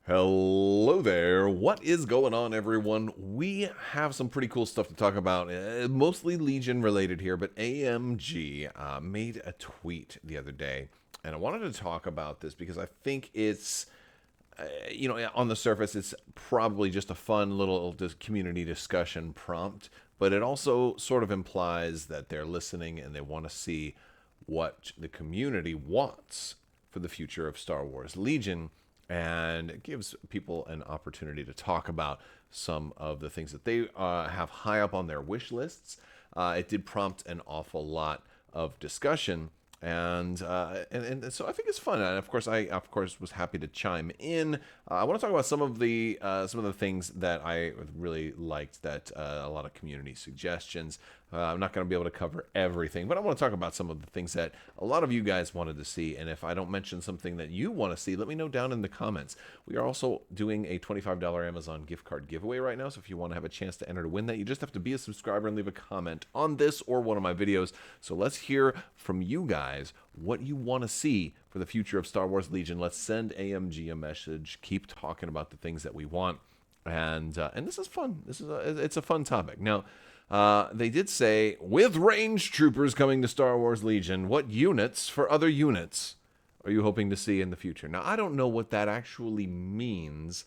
Hello there. What is going on, everyone? We have some pretty cool stuff to talk about, mostly Legion related here, but AMG made a tweet the other day, and I wanted to talk about this because I think it's, on the surface, it's probably just a fun little community discussion prompt, but it also sort of implies that they're listening and they want to see what the community wants for the future of Star Wars Legion. And it gives people an opportunity to talk about some of the things that they have high up on their wish lists. It did prompt an awful lot of discussion, and so I think it's fun. And of course, I was happy to chime in. I want to talk about some of the things that I really liked. That a lot of community suggestions. I'm not going to be able to cover everything, but I want to talk about some of the things that a lot of you guys wanted to see. And if I don't mention something that you want to see, let me know down in the comments. We are also doing a $25 Amazon gift card giveaway right now. So if you want to have a chance to enter to win that, you just have to be a subscriber and leave a comment on this or one of my videos. So let's hear from you guys what you want to see for the future of Star Wars Legion. Let's send AMG a message. Keep talking about the things that we want. And this is fun. It's a fun topic. Now, they did say, with range troopers coming to Star Wars Legion, what units for other units are you hoping to see in the future? Now, I don't know what that actually means,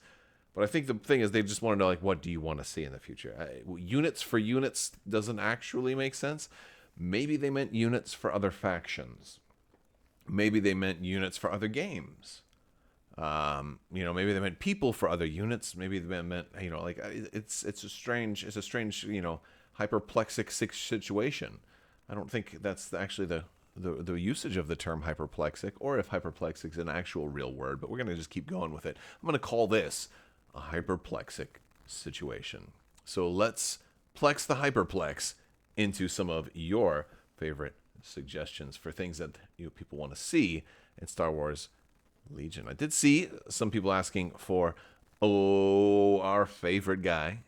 but I think the thing is they just want to know, like, what do you want to see in the future? Units for units doesn't actually make sense. Maybe they meant units for other factions. Maybe they meant units for other games. Maybe they meant people for other units. Maybe they meant, it's a strange, hyperplexic situation. I don't think that's actually the usage of the term hyperplexic, or if hyperplexic is an actual real word, but we're going to just keep going with it. I'm going to call this a hyperplexic situation. So let's plex the hyperplex into some of your favorite suggestions for things that people want to see in Star Wars Legion. I did see some people asking for, our favorite guy,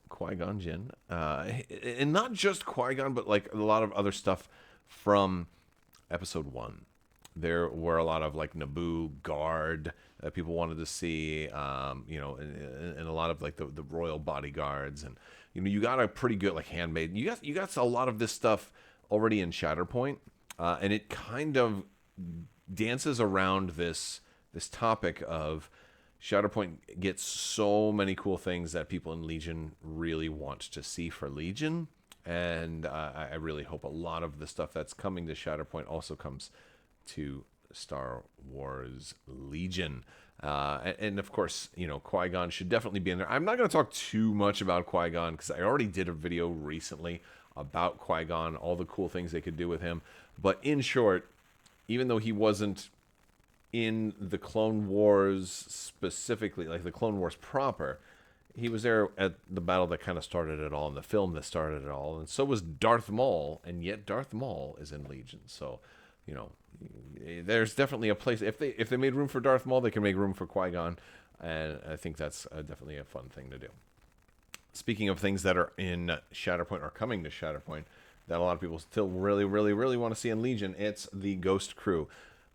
QuiGon Jinn, and not just QuiGon, but like a lot of other stuff from Episode 1. There were a lot of like Naboo guard that people wanted to see, and a lot of like the royal bodyguards, and you got a pretty good like handmaid. You got a lot of this stuff already in Shatterpoint, and it kind of dances around this topic of Shatterpoint gets so many cool things that people in Legion really want to see for Legion, and I really hope a lot of the stuff that's coming to Shatterpoint also comes to Star Wars Legion. And of course, Qui-Gon should definitely be in there. I'm not going to talk too much about Qui-Gon because I already did a video recently about Qui-Gon, all the cool things they could do with him. But in short, even though he wasn't in the Clone Wars specifically, like the Clone Wars proper, he was there at the battle that kind of started it all, in the film that started it all, and so was Darth Maul, and yet Darth Maul is in Legion. So, there's definitely a place. If they made room for Darth Maul, they can make room for Qui-Gon, and I think that's definitely a fun thing to do. Speaking of things that are in Shatterpoint or coming to Shatterpoint that a lot of people still really, really, really want to see in Legion, it's the Ghost Crew.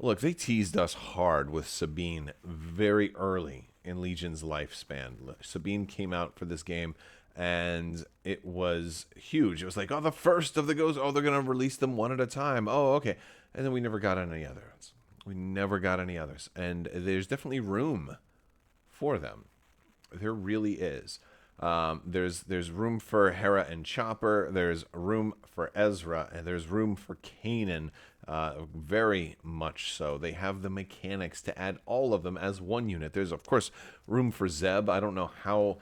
Look, they teased us hard with Sabine very early in Legion's lifespan. Sabine came out for this game, and it was huge. It was like, the first of the Ghosts. Oh, they're going to release them one at a time. Oh, okay. And then we never got any others. And there's definitely room for them. There really is. There's room for Hera and Chopper. There's room for Ezra, and there's room for Kanan. Very much so. They have the mechanics to add all of them as one unit. There's, of course, room for Zeb. I don't know how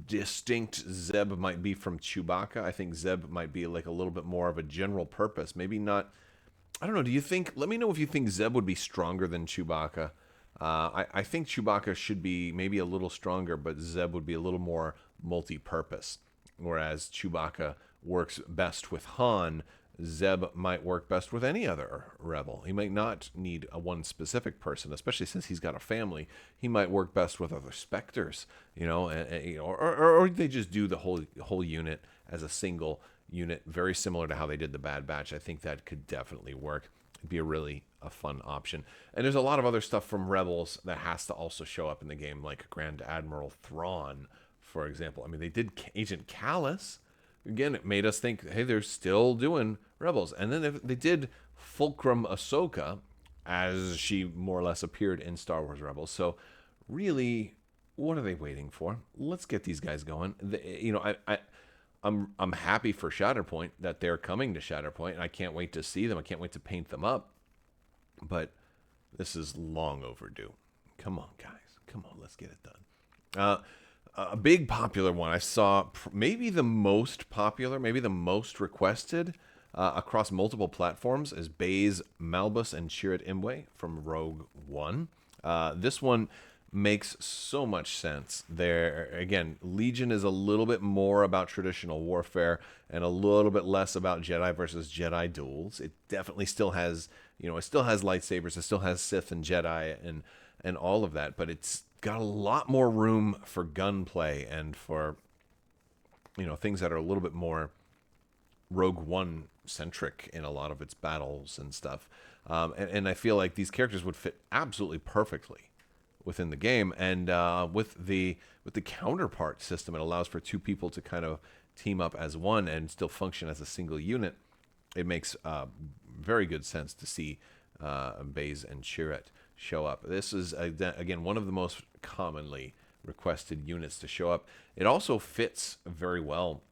distinct Zeb might be from Chewbacca. I think Zeb might be like a little bit more of a general purpose. Maybe not. I don't know. Do you think? Let me know if you think Zeb would be stronger than Chewbacca. I think Chewbacca should be maybe a little stronger, but Zeb would be a little more multi-purpose. Whereas Chewbacca works best with Han, Zeb might work best with any other rebel. He might not need a one specific person, especially since he's got a family. He might work best with other Spectres, or they just do the whole unit as a single unit, very similar to how they did the Bad Batch. I think that could definitely work. It'd be a fun option. And there's a lot of other stuff from Rebels that has to also show up in the game, like Grand Admiral Thrawn, for example. I mean, they did Agent Callus. Again, it made us think, hey, they're still doing Rebels. And then they did Fulcrum Ahsoka, as she more or less appeared in Star Wars Rebels. So, really, what are they waiting for? Let's get these guys going. I'm happy for Shatterpoint that they're coming to Shatterpoint, and I can't wait to see them. I can't wait to paint them up. But this is long overdue. Come on, guys. Come on, let's get it done. A big popular one I saw, maybe the most popular, maybe the most requested across multiple platforms, is Baze Malbus and Chirrut Imwe from Rogue One. This one makes so much sense. There again, Legion is a little bit more about traditional warfare and a little bit less about Jedi versus Jedi duels. It definitely still has, it still has lightsabers, it still has Sith and Jedi and all of that, but it's got a lot more room for gunplay and for things that are a little bit more Rogue One centric in a lot of its battles and stuff. And I feel like these characters would fit absolutely perfectly within the game, and with the counterpart system, it allows for two people to kind of team up as one and still function as a single unit. It makes very good sense to see Baze and Chirrut show up. This is again one of the most commonly requested units to show up. It also fits very well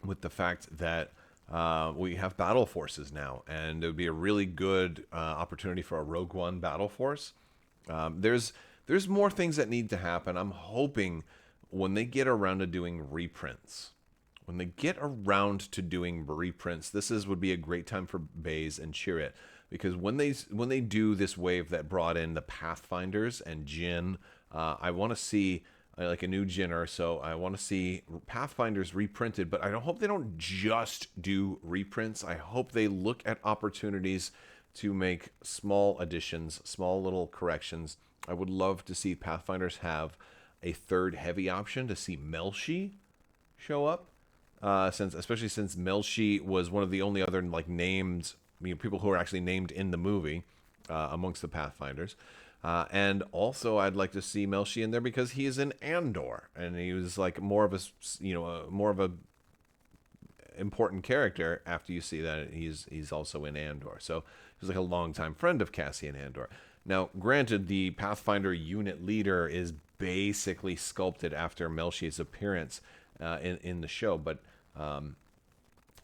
with the fact that we have battle forces now, and it would be a really good opportunity for a Rogue One battle force. There's more things that need to happen. I'm hoping when they get around to doing reprints, this would be a great time for Baze and Chirrut, because when they do this wave that brought in the Pathfinders and Jyn, I want to see like a new Jyn or so. I want to see Pathfinders reprinted, but I hope they don't just do reprints. I hope they look at opportunities to make small additions, small little corrections. I would love to see Pathfinders have a third heavy option, to see Melshi show up, especially since Melshi was one of the only other named people who are actually named in the movie amongst the Pathfinders. And also, I'd like to see Melshi in there because he is in Andor, and he was like more of a important character after you see that he's also in Andor. So he's like a longtime friend of Cassian Andor. Now, granted, the Pathfinder unit leader is basically sculpted after Melshi's appearance in the show, but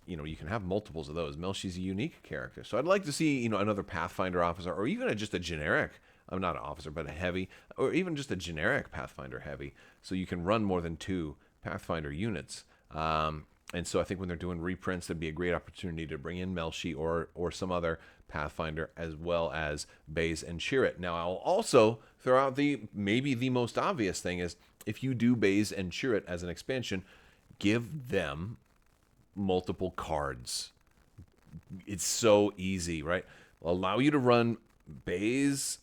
you can have multiples of those. Melshi's a unique character, so I'd like to see another Pathfinder officer, or even just a generic. I'm not an officer, but a heavy, or even just a generic Pathfinder heavy, so you can run more than two Pathfinder units. And so I think when they're doing reprints, that'd be a great opportunity to bring in Melshi or some other Pathfinder, as well as Baze and Chirrut. Now, I'll also throw out maybe the most obvious thing is, if you do Baze and Chirrut as an expansion, give them multiple cards. It's so easy, right? Allow you to run Baze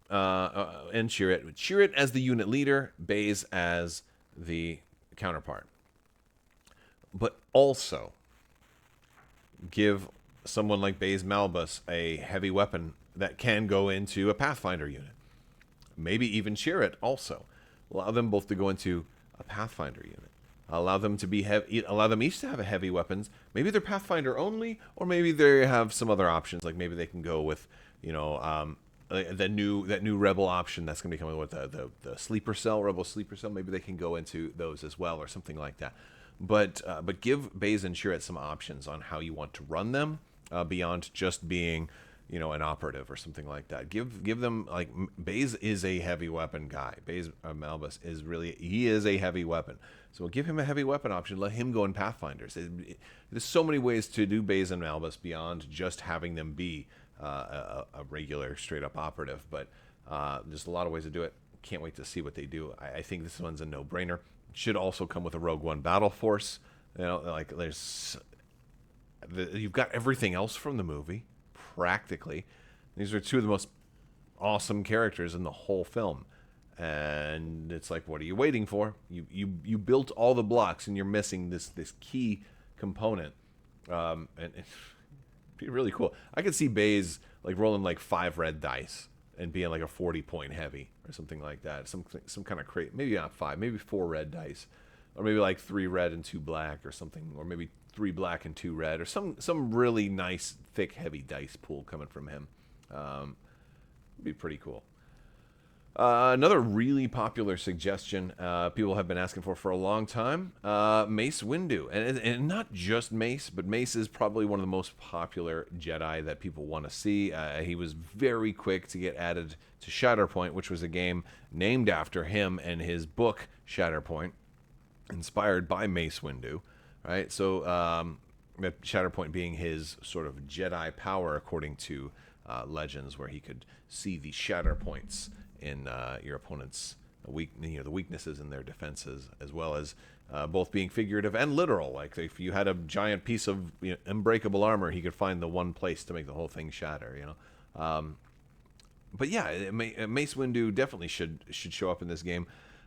and Chirrut. Chirrut as the unit leader, Baze as the counterpart. But also give someone like Baze Malbus a heavy weapon that can go into a Pathfinder unit. Maybe even Chirrut also. Allow them both to go into a Pathfinder unit. Allow them to be allow them each to have a heavy weapons. Maybe they're Pathfinder only, or maybe they have some other options. Like maybe they can go with that new Rebel option that's going to be coming with the sleeper cell, Rebel sleeper cell. Maybe they can go into those as well, or something like that. But give Baze and Chirrut some options on how you want to run them, beyond just being an operative or something like that. Give them, like, Baze is a heavy weapon guy. Baze Malbus is a heavy weapon. So give him a heavy weapon option. Let him go in Pathfinders. There's so many ways to do Baze and Malbus beyond just having them be a regular straight up operative. But there's a lot of ways to do it. Can't wait to see what they do. I think this one's a no-brainer. Should also come with a Rogue One battle force. You've got everything else from the movie, practically. These are two of the most awesome characters in the whole film, and it's like, what are you waiting for? You built all the blocks, and you're missing this key component. And Be really cool. I could see Baze like rolling like 5 red dice and being like a 40-point heavy or something like that. Some kind of crate. Maybe not 5, maybe 4 red dice, or maybe like 3 red and 2 black or something, or maybe 3 black and 2 red, or some really nice thick heavy dice pool coming from him. Be pretty cool. Another really popular suggestion people have been asking for a long time, Mace Windu. And not just Mace, but Mace is probably one of the most popular Jedi that people want to see. He was very quick to get added to Shatterpoint, which was a game named after him and his book, Shatterpoint, inspired by Mace Windu. Right? So Shatterpoint being his sort of Jedi power, according to legends, where he could see the Shatterpoints in your opponent's the weaknesses in their defenses, as well as both being figurative and literal. Like if you had a giant piece of unbreakable armor, he could find the one place to make the whole thing shatter. But yeah, Mace Windu definitely should show up in this game.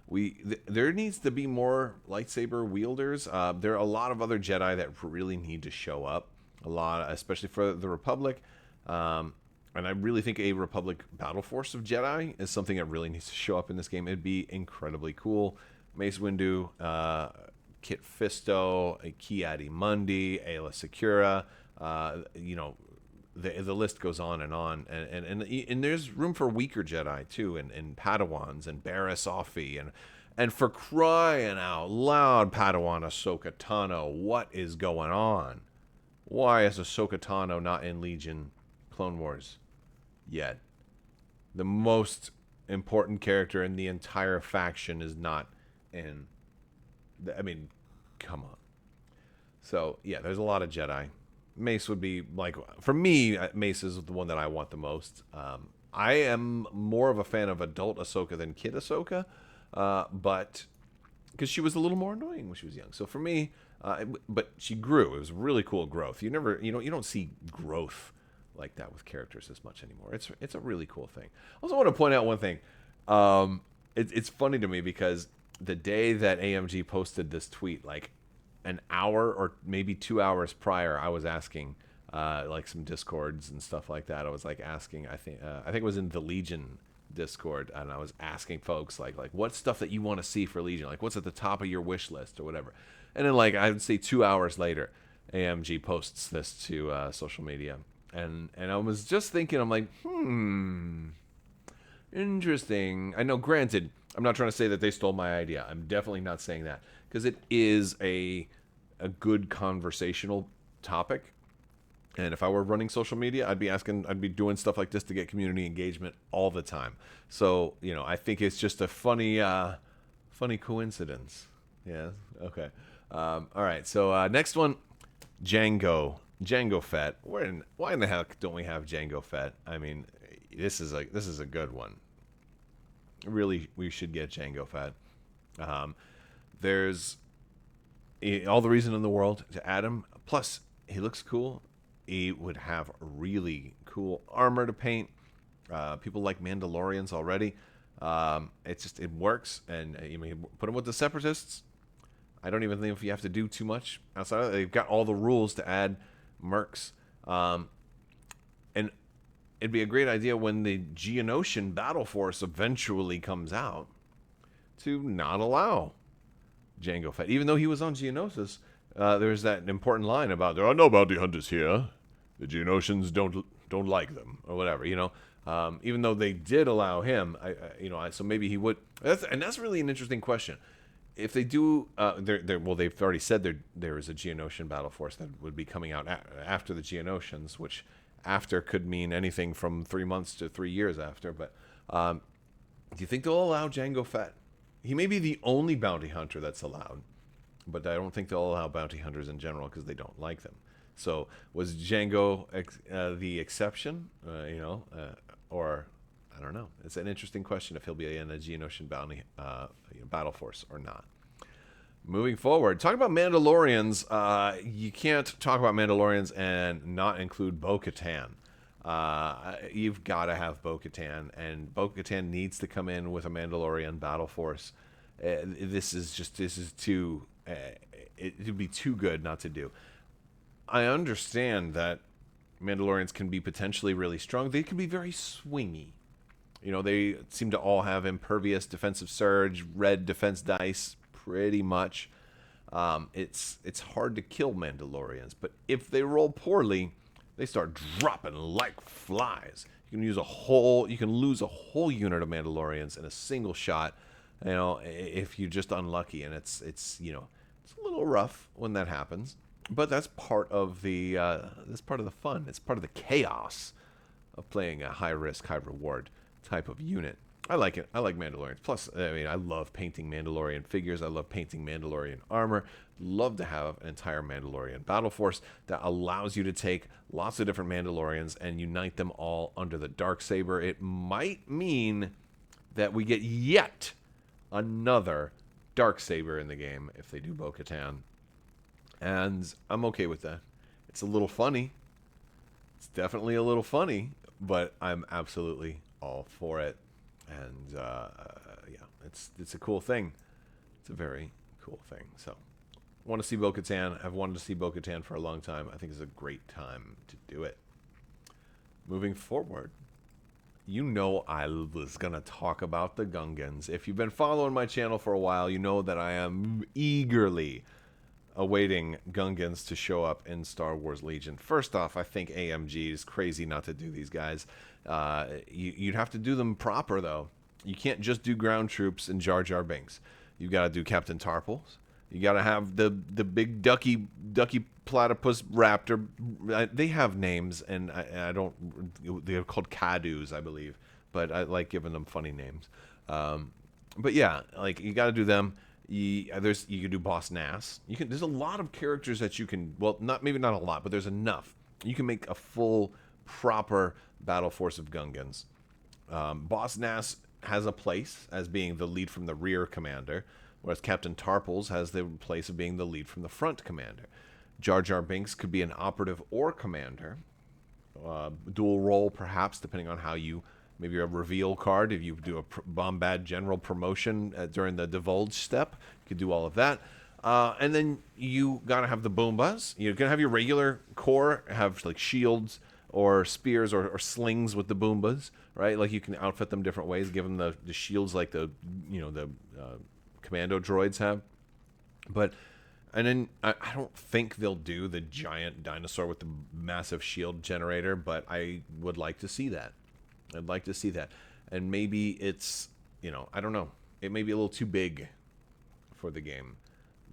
There needs to be more lightsaber wielders. There are a lot of other Jedi that really need to show up. A lot, especially for the Republic. And I really think a Republic battle force of Jedi is something that really needs to show up in this game. It'd be incredibly cool. Mace Windu, Kit Fisto, Ki-Adi-Mundi, Aayla Secura, the list goes on. And there's room for weaker Jedi too, and Padawans and Barriss Offee, and for crying out loud, Padawan Ahsoka Tano, what is going on? Why is Ahsoka Tano not in Legion Clone Wars yet? The most important character in the entire faction is not in. I mean, come on. So yeah, there's a lot of Jedi. Mace would be like, for me, Mace is the one that I want the most. I am more of a fan of adult Ahsoka than kid Ahsoka, but because she was a little more annoying when she was young. So for me, but she grew. It was really cool growth. You don't see growth like that with characters as much anymore. It's a really cool thing. I also want to point out one thing. It's funny to me because the day that AMG posted this tweet, like an hour or maybe 2 hours prior, I was asking like some Discords and stuff like that. I was like asking, I think it was in the Legion Discord, and I was asking folks like what stuff that you want to see for Legion, like what's at the top of your wish list or whatever. And then like I would say 2 hours later, AMG posts this to social media. And I was just thinking, I'm like, interesting. I know, granted, I'm not trying to say that they stole my idea. I'm definitely not saying that, because it is a good conversational topic. And if I were running social media, I'd be doing stuff like this to get community engagement all the time. So, I think it's just a funny coincidence. Yeah. Okay. All right. So next one, Jango Fett. Why in the heck don't we have Jango Fett? I mean, this is a good one. Really, we should get Jango Fett. There's all the reason in the world to add him. Plus, he looks cool. He would have really cool armor to paint. People like Mandalorians already. It works, and put him with the Separatists. I don't even think if you have to do too much outside of it. They've got all the rules to add mercs. And it'd be a great idea when the Geonosian battle force eventually comes out to not allow Jango Fett. Even though he was on Geonosis, there's that important line about there are no bounty hunters here. The Geonosians don't like them, or whatever, even though they did allow him, so maybe he would. That's really an interesting question. If they do, they've already said there is a Geonosian battle force that would be coming out after the Geonosians, which after could mean anything from 3 months to 3 years after. But do you think they'll allow Jango Fett? He may be the only bounty hunter that's allowed, but I don't think they'll allow bounty hunters in general because they don't like them. So was Jango the exception, or I don't know. It's an interesting question if he'll be in a Geonosian bounty battle force or not. Moving forward, talking about Mandalorians, you can't talk about Mandalorians and not include Bo-Katan. You've got to have Bo-Katan, and Bo-Katan needs to come in with a Mandalorian battle force. This is too. It would be too good not to do. I understand that Mandalorians can be potentially really strong. They can be very swingy. You know, they seem to all have impervious defensive surge, red defense dice, pretty much. It's hard to kill Mandalorians, but if they roll poorly, they start dropping like flies. You can lose a whole unit of Mandalorians in a single shot. You know, if you're just unlucky, and it's a little rough when that happens. But that's part of the fun. It's part of the chaos of playing a high risk, high reward type of unit. I like it. I like Mandalorians. Plus, I mean, I love painting Mandalorian figures. I love painting Mandalorian armor. Love to have an entire Mandalorian battle force that allows you to take lots of different Mandalorians and unite them all under the Darksaber. It might mean that we get yet another Darksaber in the game if they do Bo-Katan. And I'm okay with that. It's a little funny. It's definitely a little funny, but I'm absolutely all for it. And yeah, it's a cool thing. It's a very cool thing. So, want to see Bo-Katan. I've wanted to see Bo-Katan for a long time. I think it's a great time to do it. Moving forward, you know I was going to talk about the Gungans. If you've been following my channel for a while, you know that I am eagerly awaiting Gungans to show up in Star Wars Legion. First off, I think AMG is crazy not to do these guys. You'd have to do them proper, though. You can't just do ground troops and Jar Jar Binks. You've got to do Captain Tarpals. You got to have the big ducky platypus raptor. They have names, and I don't. They're called Cadus, I believe, but I like giving them funny names. But yeah, like you got to do them. You can do Boss Nass. There's a lot of characters that you can. Well, maybe not a lot, but there's enough. You can make a full, proper battle force of Gungans. Boss Nass has a place as being the lead from the rear commander, whereas Captain Tarpals has the place of being the lead from the front commander. Jar Jar Binks could be an operative or commander, dual role perhaps, depending on how you. Maybe a reveal card if you do a Bombad General promotion during the divulge step. You could do all of that. And then you got to have the Boombas. You're going to have your regular core, have like shields or spears or slings with the Boombas, right? Like you can outfit them different ways, give them the shields like the commando droids have. And then I don't think they'll do the giant dinosaur with the massive shield generator, but I would like to see that. I'd like to see that. And maybe it's, I don't know. It may be a little too big for the game,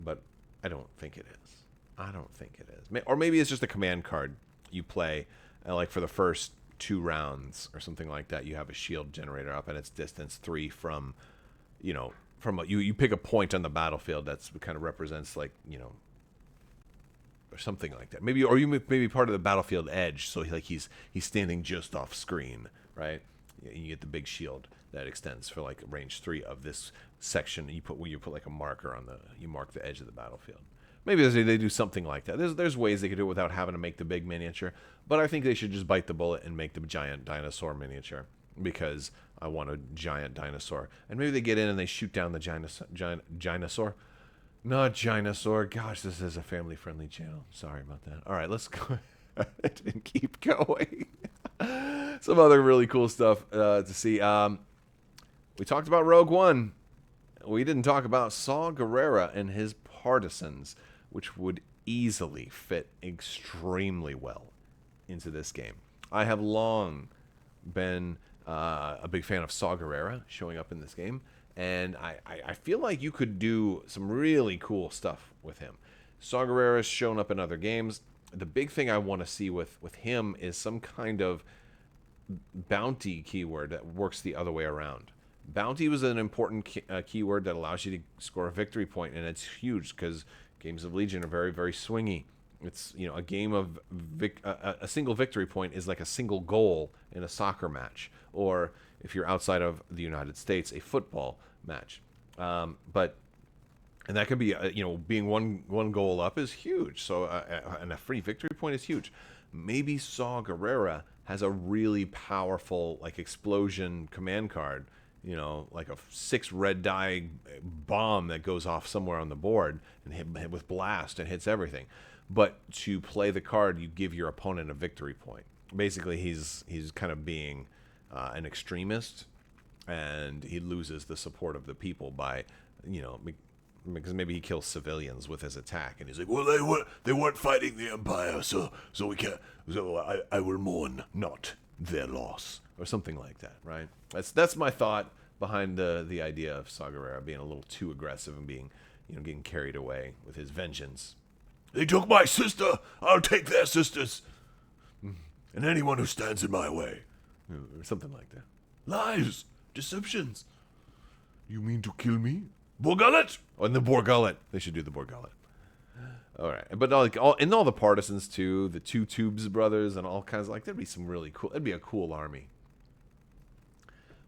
but I don't think it is. I don't think it is. Or maybe it's just a command card you play, like for the first 2 rounds or something like that. You have a shield generator up and it's distance 3 from, you pick a point on the battlefield that's kind of represents like, or something like that. Maybe part of the battlefield edge, so he's standing just off screen, right? You get the big shield that extends for like range 3 of this section. You put like a marker you mark the edge of the battlefield. Maybe they do something like that. There's ways they could do it without having to make the big miniature, but I think they should just bite the bullet and make the giant dinosaur miniature because I want a giant dinosaur. And maybe they get in and they shoot down the Ginosaur. Not Ginosaur. Gosh, this is a family-friendly channel. Sorry about that. All right, let's go ahead and keep going. Some other really cool stuff to see. We talked about Rogue One. We didn't talk about Saw Guerrera and his partisans, which would easily fit extremely well into this game. I have long been a big fan of Saw Guerrera showing up in this game, and I feel like you could do some really cool stuff with him. Saw Guerrera's shown up in other games. The big thing I want to see with him is some kind of bounty keyword that works the other way around. Bounty was an important keyword that allows you to score a victory point, and it's huge because games of Legion are very, very swingy. It's a game of a single victory point is like a single goal in a soccer match, or if you're outside of the United States, a football match. And that could be being one goal up is huge. So and a free victory point is huge. Maybe Saw Guerrera has a really powerful like explosion command card like a 6 red die bomb that goes off somewhere on the board and hit with blast and hits everything. But to play the card, you give your opponent a victory point. Basically, he's kind of being an extremist, and he loses the support of the people by, because maybe he kills civilians with his attack, and he's like, well, they weren't fighting the Empire, so we can't. So I will mourn not their loss, or something like that, right? That's my thought behind the idea of Saw Gerrera being a little too aggressive and being, getting carried away with his vengeance. They took my sister, I'll take their sisters, and anyone who stands in my way, or something like that. Lies, deceptions. You mean to kill me? Borgullet? Oh, and the Borgullet. They should do the Borgullet. All right. But all the partisans, too, the Two Tubes brothers and all kinds, that'd be some really cool, it'd be a cool army.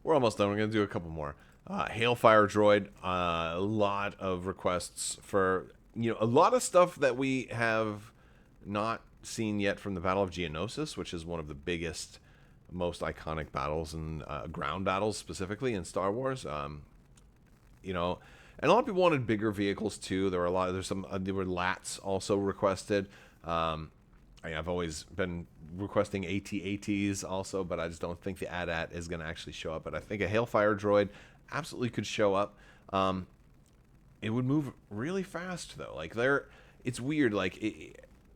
We're almost done. We're going to do a couple more. Hailfire Droid, a lot of requests for, a lot of stuff that we have not seen yet from the Battle of Geonosis, which is one of the biggest, most iconic battles and ground battles specifically in Star Wars. And a lot of people wanted bigger vehicles too. There were LATs also requested. I've always been requesting AT-ATs also, but I just don't think the AT-AT is going to actually show up. But I think a Hailfire Droid absolutely could show up. It would move really fast though. It's weird.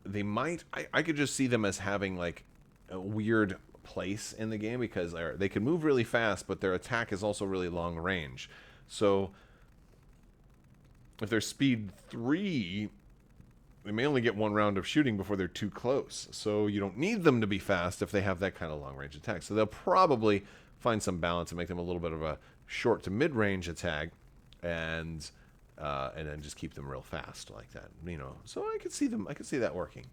They might. I could just see them as having a weird place in the game because they can move really fast, but their attack is also really long range. So if they're speed 3, they may only get 1 round of shooting before they're too close. So you don't need them to be fast if they have that kind of long range attack. So they'll probably find some balance and make them a little bit of a short to mid range attack, and then just keep them real fast like that. So I could see that working.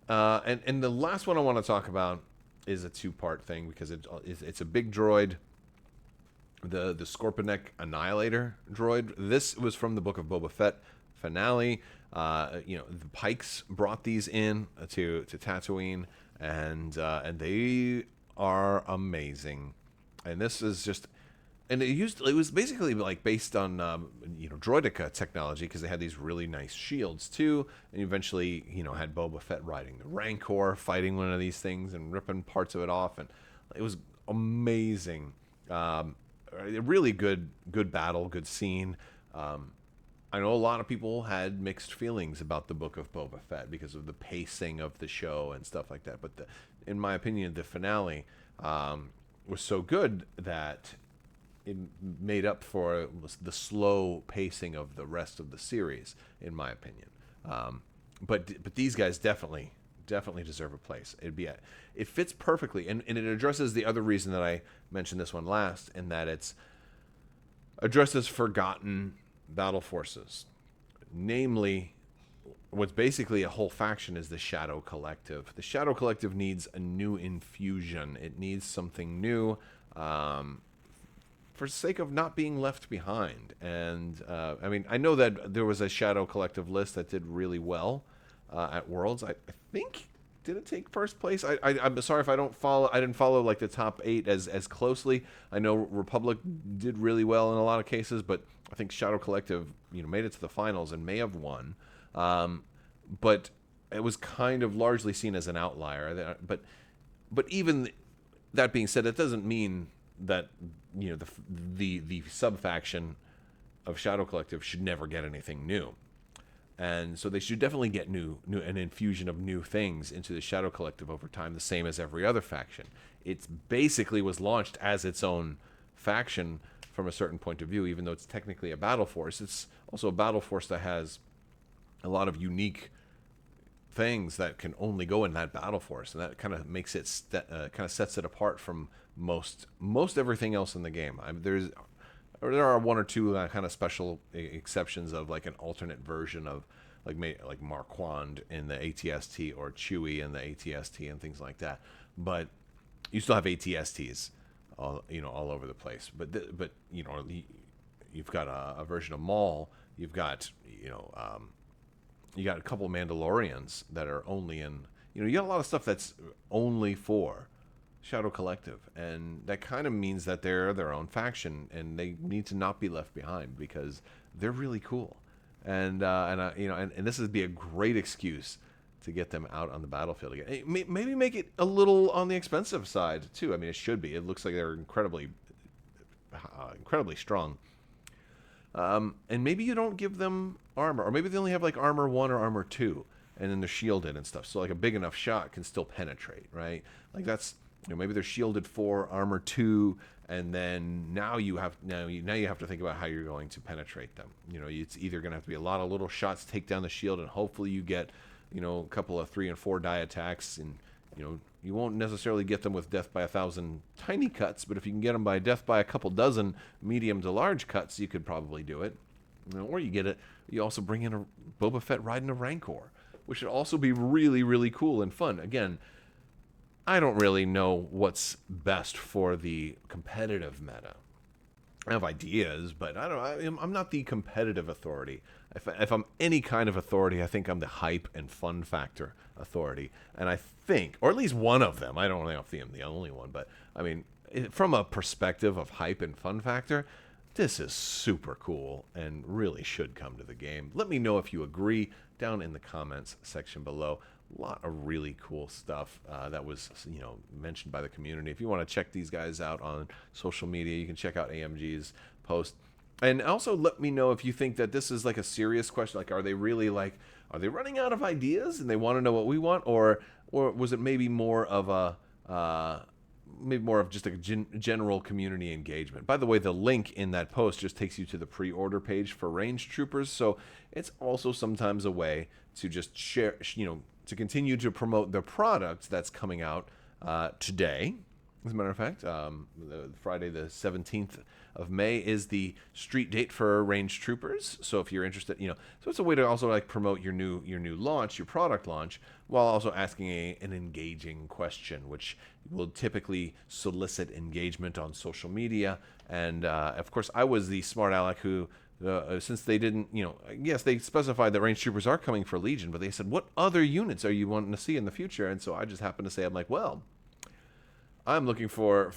And the last one I want to talk about is a 2-part thing because it's a big droid. The Scorpionic Annihilator droid. This was from the Book of Boba Fett finale. The Pikes brought these in to Tatooine, and they are amazing. And this is just, and it was basically based on droidica technology because they had these really nice shields too. And eventually had Boba Fett riding the Rancor, fighting one of these things and ripping parts of it off, and it was amazing. A really good battle, good scene. I know a lot of people had mixed feelings about the Book of Boba Fett because of the pacing of the show and stuff like that. But in my opinion, the finale was so good that it made up for the slow pacing of the rest of the series, in my opinion. But these guys definitely deserve a place. It fits perfectly, and it addresses the other reason that I mentioned this one last, in that it's addresses forgotten battle forces. Namely, what's basically a whole faction is the Shadow Collective. The Shadow Collective needs a new infusion. It needs something new for sake of not being left behind. And I know that there was a Shadow Collective list that did really well at Worlds. I think, did it take first place? I'm sorry if I didn't follow the top 8 as closely. I know Republic did really well in a lot of cases, but I think Shadow Collective made it to the finals and may have won. But it was kind of largely seen as an outlier. But even that being said, it doesn't mean that the sub faction of Shadow Collective should never get anything new. And so they should definitely get an infusion of new things into the Shadow Collective over time, the same as every other faction. It basically was launched as its own faction from a certain point of view, even though it's technically a battle force. It's also a battle force that has a lot of unique things that can only go in that battle force, and that kind of makes it kind of sets it apart from most everything else in the game. There are 1 or 2 kind of special exceptions of an alternate version of like Marquand in the ATST or Chewie in the ATST and things like that. But you still have ATSTs all over the place. But you've got a version of Maul. You've got you got a couple of Mandalorians that are only in. You got a lot of stuff that's only for Shadow Collective, and that kind of means that they're their own faction, and they need to not be left behind because they're really cool. And this would be a great excuse to get them out on the battlefield again. Maybe make it a little on the expensive side too. I mean, it should be. It looks like they're incredibly strong. And maybe you don't give them armor, or maybe they only have like armor 1 or armor 2, and then they're shielded and stuff. So like a big enough shot can still penetrate, right? Like that's, maybe they're shielded for armor 2, and then now you have to think about how you're going to penetrate them. It's either going to have to be a lot of little shots to take down the shield, and hopefully you get, a couple of 3 and 4 die attacks, and you won't necessarily get them with death by 1,000 tiny cuts, but if you can get them by death by a couple dozen medium to large cuts, you could probably do it. Or you also bring in a Boba Fett riding a Rancor, which would also be really, really cool and fun. Again, I don't really know what's best for the competitive meta. I have ideas, but I'm not the competitive authority. If I'm any kind of authority, I think I'm the hype and fun factor authority. And I think, or at least one of them, I don't know if I'm the only one, but I mean, from a perspective of hype and fun factor, this is super cool and really should come to the game. Let me know if you agree down in the comments section below. A lot of really cool stuff that was mentioned by the community. If you want to check these guys out on social media, you can check out AMG's post. And also let me know if you think that this is like a serious question. Like, are they running out of ideas and they want to know what we want, or was it maybe more of just a general community engagement? By the way, the link in that post just takes you to the pre-order page for Range Troopers, so it's also sometimes a way to just share, to continue to promote the product that's coming out today. As a matter of fact, Friday the 17th of May is the street date for Range Troopers. So if you're interested, so it's a way to also like promote your new launch, your product launch, while also asking an engaging question, which will typically solicit engagement on social media. And of course, I was the smart aleck who, since they didn't, yes, they specified that Range Troopers are coming for Legion, but they said, what other units are you wanting to see in the future? And so I just happened to say, I'm like, well, I'm looking for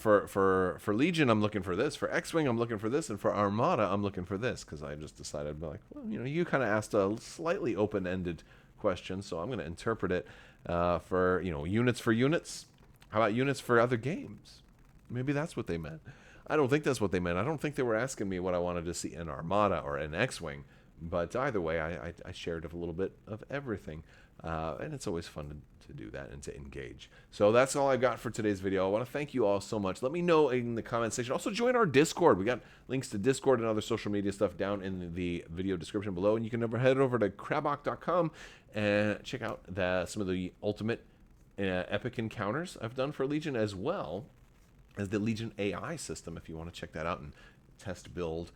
Legion, I'm looking for this. For X-Wing, I'm looking for this. And for Armada, I'm looking for this. Because I just decided, like, well, you kind of asked a slightly open-ended question, so I'm going to interpret it for, units for units. How about units for other games? Maybe that's what they meant. I don't think that's what they meant. I don't think they were asking me what I wanted to see in Armada or in X-Wing. But either way, I shared a little bit of everything. And it's always fun to do that and to engage. So that's all I've got for today's video. I want to thank you all so much. Let me know in the comment section. Also join our Discord. We got links to Discord and other social media stuff down in the video description below. And you can head over to Crabbok.com and check out some of the ultimate epic encounters I've done for Legion, as well as the Legion AI system. If you want to check that out and test build,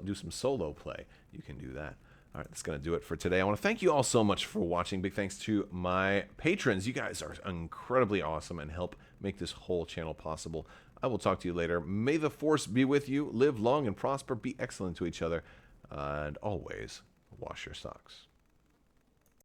do some solo play, you can do that. All right, that's going to do it for today. I want to thank you all so much for watching. Big thanks to my patrons. You guys are incredibly awesome and help make this whole channel possible. I will talk to you later. May the Force be with you. Live long and prosper. Be excellent to each other. And always wash your socks.